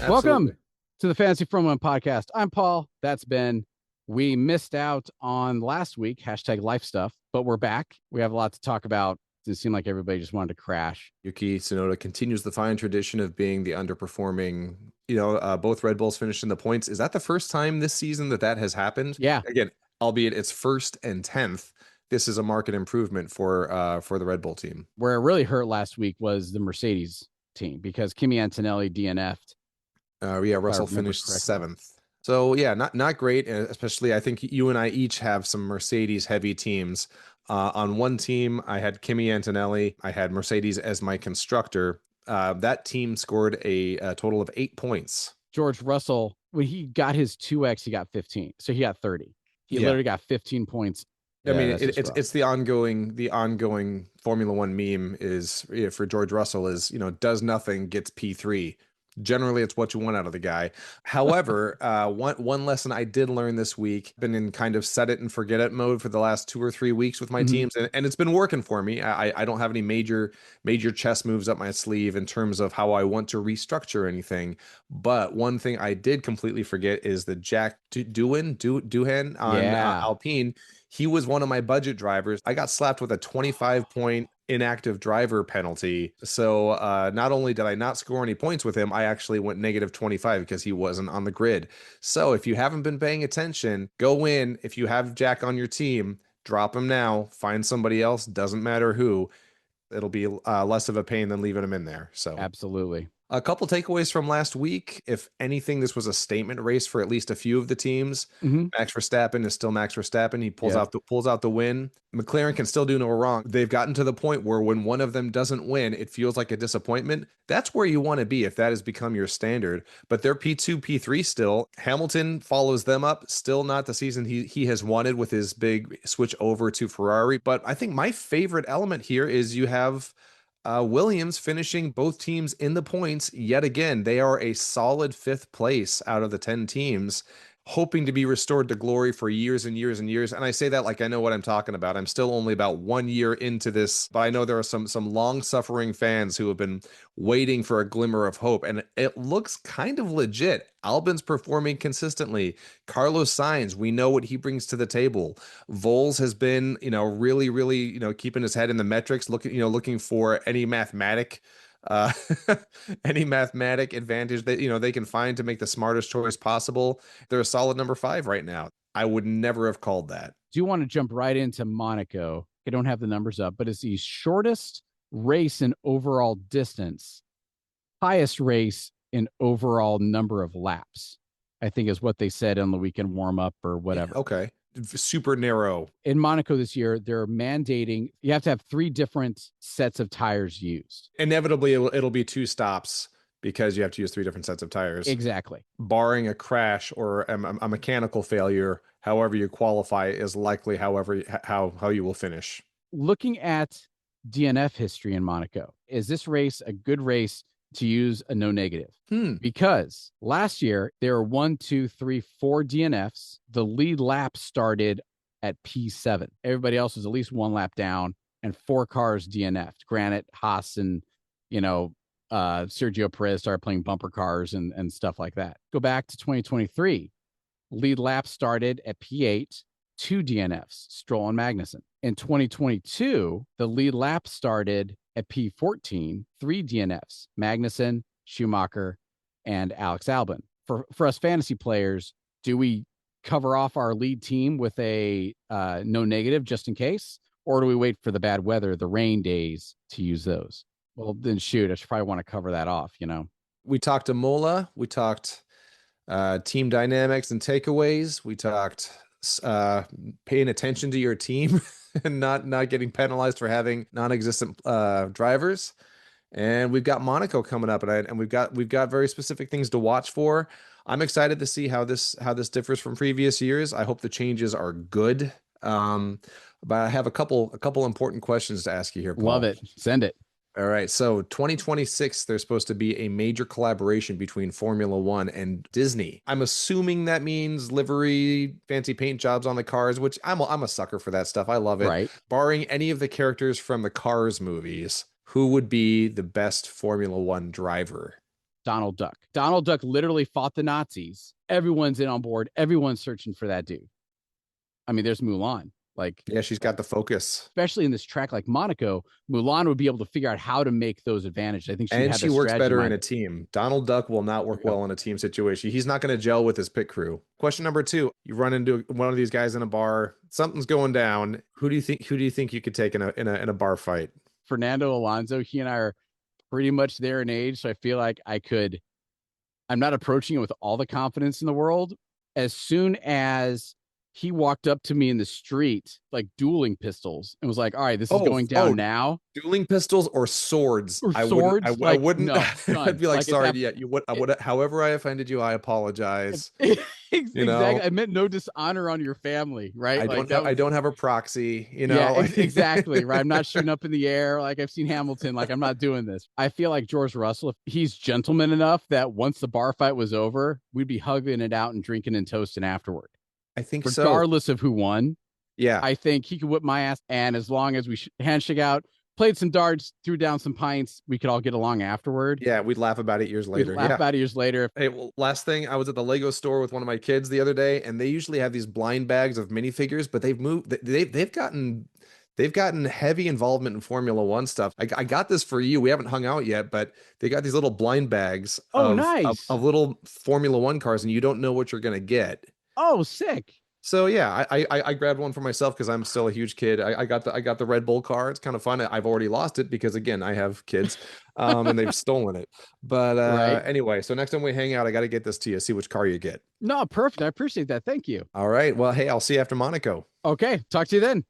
Absolutely. Welcome to the Fantasy From One podcast. I'm Paul. That's Ben. We missed out on last week, hashtag life stuff, but we're back. We have a lot to talk about. It seemed like everybody just wanted to crash. Yuki Tsunoda continues the fine tradition of being the underperforming. Both Red Bulls finished in the points. Is that the first time this season that has happened? Yeah, Again, albeit it's first and 10th. This is a market improvement for the Red Bull team. where it really hurt last week was the Mercedes team because Kimi Antonelli DNF'd, Yeah, if I Russell remember finished correctly. seventh. So yeah, not great. Especially, I think you and I each have some Mercedes heavy teams. On one team, I had Kimi Antonelli. I had Mercedes as my constructor. That team scored a total of 8 points. George Russell, when he got his 2X, he got 15. So he got 30. He Yeah, literally got 15 points. I Yeah, mean that's just rough. it's the ongoing Formula One meme is, for George Russell, is does nothing, gets P3. Generally, it's what you want out of the guy. However, one lesson I did learn this week, been in kind of set it and forget it mode for the last 2 or 3 weeks with my Mhm. teams, and it's been working for me. I don't have any major chess moves up my sleeve in terms of how I want to restructure anything. But one thing I did completely forget is the Jack Doohan on Yeah. Alpine. He was one of my budget drivers. I got slapped with a 25-point inactive driver penalty. So not only did I not score any points with him, I actually went -25 because he wasn't on the grid. So if you haven't been paying attention, go in. If you have Jack on your team, drop him now. Find somebody else. Doesn't matter who. It'll be less of a pain than leaving him in there. So Absolutely. a couple takeaways from last week. If anything, this was a statement race for at least a few of the teams. Hmm. Max Verstappen is still Max Verstappen. He Yep. pulls out the win. McLaren can still do no wrong. They've gotten to the point where when one of them doesn't win, it feels like a disappointment. That's where you want to be if that has become your standard. But they're P2, P3 still. Hamilton follows them up. Still not the season he has wanted with his big switch over to Ferrari. But I think my favorite element here is you have Williams finishing both teams in the points yet again. They are a solid fifth place out of the 10 teams, hoping to be restored to glory for years and years and years. And I say that like I know what I'm talking about. I'm still only about 1 year into this, but I know there are some long-suffering fans who have been waiting for a glimmer of hope, and it looks kind of legit. Albon's performing consistently. Carlos Sainz, we know what he brings to the table. Voles has been, really, really, keeping his head in the metrics, looking for any mathematic, uh, any mathematic advantage that, they can find to make the smartest choice possible. They're a solid number 5 right now. I would never have called that. Do you want to jump right into Monaco? I don't have the numbers up, but it's the shortest race in overall distance, highest race in overall number of laps, I think is what they said on the weekend warm up or Yeah, whatever. okay. Super narrow. In Monaco this year, they're mandating you have to have 3 different sets of tires used. Inevitably, it'll be 2 stops because you have to use 3 different sets of tires. Exactly. Barring a crash or a mechanical failure, however you qualify is likely how you will finish. Looking at DNF history in Monaco, is this race a good race to use a no negative? Because last year there were 1, 2, 3, 4 DNFs. The lead lap started at P7. Everybody else was at least 1 lap down, and 4 cars DNF'd. Granted, Haas and Sergio Perez started playing bumper cars and stuff like that. Go back to 2023. Lead lap started at P8, 2 DNFs, Stroll and Magnussen. In 2022, the lead lap started at P14, 3 DNFs, Magnussen, Schumacher, and Alex Albon. For us fantasy players, do we cover off our lead team with a no negative just in case? Or do we wait for the bad weather, the rain days, to use those? Well, then shoot, I should probably want to cover that off, We talked to Mola. We talked team dynamics and takeaways. We talked paying attention to your team and not getting penalized for having non-existent drivers. And we've got Monaco coming up, and we've got very specific things to watch for. I'm excited to see how this differs from previous years. I hope the changes are good. But I have a couple important questions to ask you here, Love Paul. it. Send it. All right, so 2026, there's supposed to be a major collaboration between Formula One and Disney. I'm assuming that means livery, fancy paint jobs on the cars, which I'm a sucker for that stuff. I love it. Right. Barring any of the characters from the Cars movies, who would be the best Formula One driver? Donald Duck. Donald Duck literally fought the Nazis. Everyone's in on board. Everyone's searching for that dude. I mean, there's Mulan. Like, Yeah, she's got the focus. especially in this track like Monaco, Mulan would be able to figure out how to make those advantages. I think she'd And have she the works strategy better in mind. a team. Donald Duck will not work well in a team situation. He's not going to gel with his pit crew. Question number 2. You run into one of these guys in a bar, something's going down. Who do you think you could take in a bar fight? Fernando Alonso, he and I are pretty much there in age. So I feel like I'm not approaching it with all the confidence in the world. As soon as he walked up to me in the street, like dueling pistols, and was like, "All right, this is going down Oh, now." dueling pistols or swords? Or I wouldn't. swords, I like wouldn't. no, I'd done. be like, Like at sorry. that, Yeah, you would. I would. However, I offended you, I apologize. You exactly. know, I meant no dishonor on your family, right? I Like don't that have. I was, don't have a proxy. yeah, Like exactly, right. I'm not shooting up in the air like I've seen Hamilton. Like I'm not doing this. I feel like George Russell, if he's gentleman enough that once the bar fight was over, we'd be hugging it out and drinking and toasting afterward, I think so. regardless of who won. Yeah. I think he could whip my ass. And as long as we handshake out, played some darts, threw down some pints, we could all get along afterward. Yeah. We'd laugh about it years We'd later. laugh Yeah. about it years later. Hey, well, last thing, I was at the Lego store with one of my kids the other day, and they usually have these blind bags of minifigures, but they've moved. They've gotten heavy involvement in Formula One stuff. I got this for you. We haven't hung out yet, but they got these little blind bags Oh, of nice. of little Formula One cars, and you don't know what you're gonna get. Oh, sick. So yeah, I grabbed one for myself because I'm still a huge kid. I got the Red Bull car. It's kind of fun. I've already lost it because again I have kids, and they've stolen it. But Right. anyway, so next time we hang out, I got to get this to you. See which car you get. No, perfect. I appreciate that. Thank you. All right. Well, hey, I'll see you after Monaco. Okay. Talk to you then.